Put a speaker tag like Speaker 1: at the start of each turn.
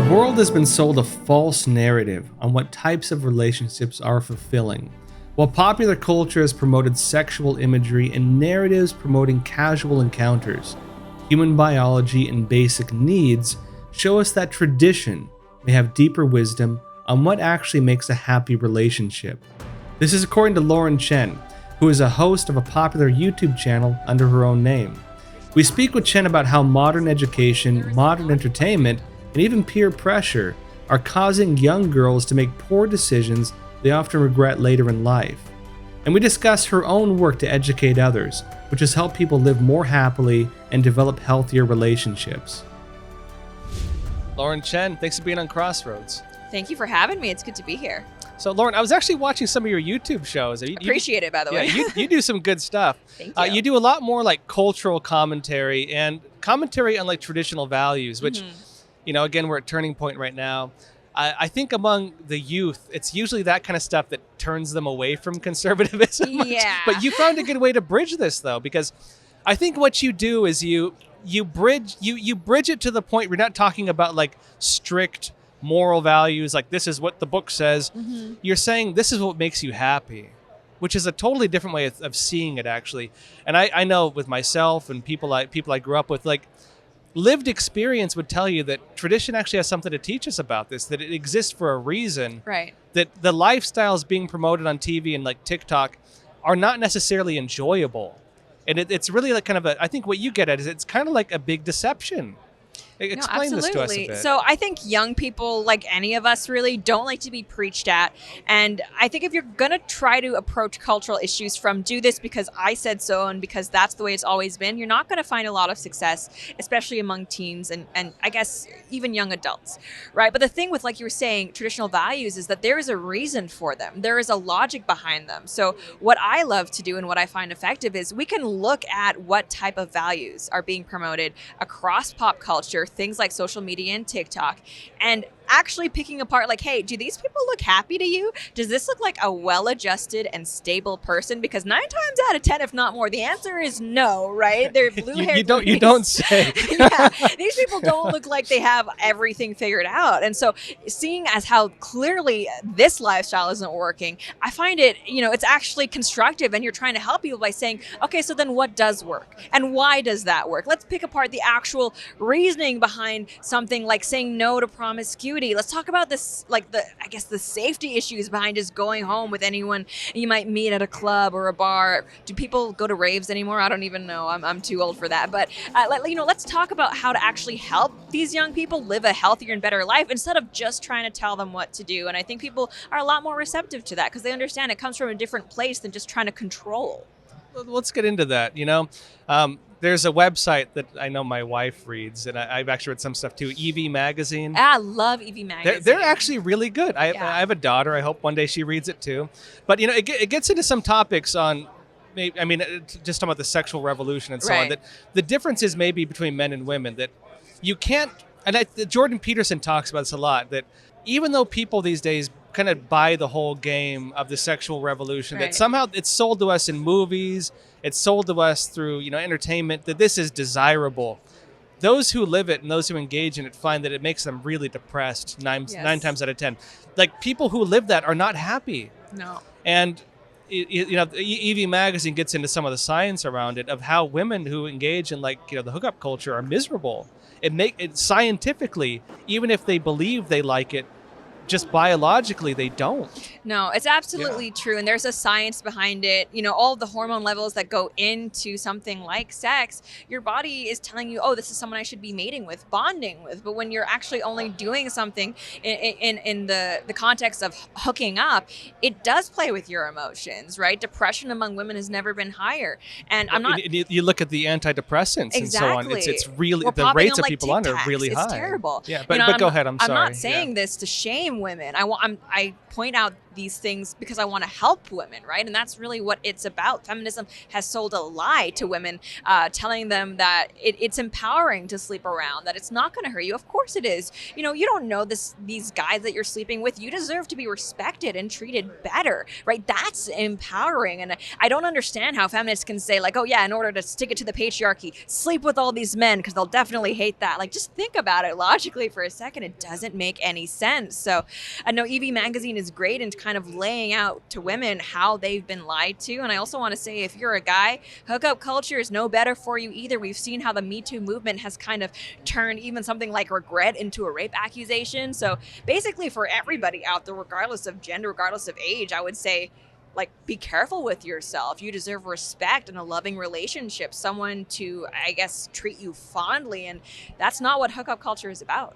Speaker 1: The world has been sold a false narrative on what types of relationships are fulfilling, while popular culture has promoted sexual imagery and narratives promoting casual encounters. Human biology and basic needs show us that tradition may have deeper wisdom on what actually makes a happy relationship. This is according to Lauren Chen, who is a host of a popular YouTube channel under her own name. We speak with Chen about how modern education, modern entertainment, and even peer pressure are causing young girls to make poor decisions they often regret later in life. And we discuss her own work to educate others, which has helped people live more happily and develop healthier relationships. Lauren Chen, thanks for being on Crossroads.
Speaker 2: Thank you for having me. It's good to be here.
Speaker 1: So Lauren, I was actually watching some of your YouTube shows.
Speaker 2: Appreciate it, by the way.
Speaker 1: Yeah, you do some good stuff.
Speaker 2: Thank you.
Speaker 1: You do a lot more like cultural commentary and commentary on like traditional values, which, again, we're at a turning point right now. I think among the youth, it's usually that kind of stuff that turns them away from conservatism.
Speaker 2: Yeah.
Speaker 1: But you found a good way to bridge this, though, because I think what you do is you bridge it to the point where you're not talking about like strict moral values, like this is what the book says. You're saying this is what makes you happy, which is a totally different way of seeing it, actually. And I know with myself and people I grew up with, like, lived experience would tell you that tradition actually has something to teach us about this, that it exists for a reason.
Speaker 2: Right.
Speaker 1: That the lifestyles being promoted on TV and like TikTok are not necessarily enjoyable. And it's really like kind of I think what you get at is it's kind of like a big deception. Explain this to us a bit.
Speaker 2: So I think young people, like any of us really, don't like to be preached at. And I think if you're going to try to approach cultural issues from do this because I said so and because that's the way it's always been, you're not going to find a lot of success, especially among teens and I guess even young adults, right? But the thing with, like you were saying, traditional values is that there is a reason for them. There is a logic behind them. So what I love to do and what I find effective is we can look at what type of values are being promoted across pop culture, things like social media and TikTok, and actually picking apart like, hey, do these people look happy to you? Does this look like a well-adjusted and stable person? Because 9 times out of 10, if not more, the answer is no, right? They're blue-haired.
Speaker 1: You don't say.
Speaker 2: Yeah, these people don't look like they have everything figured out. And so seeing as how clearly this lifestyle isn't working, I find it, it's actually constructive, and you're trying to help people by saying, okay, so then what does work? And why does that work? Let's pick apart the actual reasoning behind something like saying no to promiscuity. Let's talk about this, like the safety issues behind just going home with anyone you might meet at a club or a bar. Do people go to raves anymore? I don't even know. I'm too old for that. But let's talk about how to actually help these young people live a healthier and better life instead of just trying to tell them what to do. And I think people are a lot more receptive to that because they understand it comes from a different place than just trying to control.
Speaker 1: Let's get into that. There's a website that I know my wife reads, and I've actually read some stuff too, EV Magazine.
Speaker 2: I love EV Magazine.
Speaker 1: They're actually really good. I have a daughter. I hope one day she reads it too. But, it gets into some topics on, just talking about the sexual revolution and so on, that the difference is maybe between men and women, that you can't, and Jordan Peterson talks about this a lot, that even though people these days kind of buy the whole game of the sexual revolution, that somehow it's sold to us in movies, it's sold to us through entertainment, that this is desirable. Those who live it and those who engage in it find that it makes them really depressed 9 times out of 10. Like, people who live that are not happy.
Speaker 2: No.
Speaker 1: And EV Magazine gets into some of the science around it of how women who engage in the hookup culture are miserable. It scientifically, even if they believe they like it, just biologically they don't.
Speaker 2: No, it's absolutely true. And there's a science behind it. All of the hormone levels that go into something like sex, your body is telling you, oh, this is someone I should be mating with, bonding with. But when you're actually only doing something in the context of hooking up, it does play with your emotions, right? Depression among women has never been higher. And I'm not...
Speaker 1: You look at the antidepressants and so on. It's really...
Speaker 2: We're
Speaker 1: the rates
Speaker 2: on,
Speaker 1: of people on are really high.
Speaker 2: It's terrible.
Speaker 1: Yeah, but go ahead. I'm sorry.
Speaker 2: I'm not saying this to shame women. I point out these things because I want to help women, right? And that's really what it's about. Feminism has sold a lie to women, telling them that it's empowering to sleep around, that it's not going to hurt you. Of course it is. You know, you don't know these guys that you're sleeping with. You deserve to be respected and treated better, right? That's empowering. And I don't understand how feminists can say like, oh yeah, in order to stick it to the patriarchy, sleep with all these men because they'll definitely hate that. Like, just think about it logically for a second. It doesn't make any sense. So I know EV Magazine is great in kind of laying out to women how they've been lied to. And I also want to say, if you're a guy, hookup culture is no better for you either. We've seen how the Me Too movement has kind of turned even something like regret into a rape accusation. So basically for everybody out there, regardless of gender, regardless of age, I would say, like, be careful with yourself. You deserve respect and a loving relationship, someone to, I guess, treat you fondly. And that's not what hookup culture is about.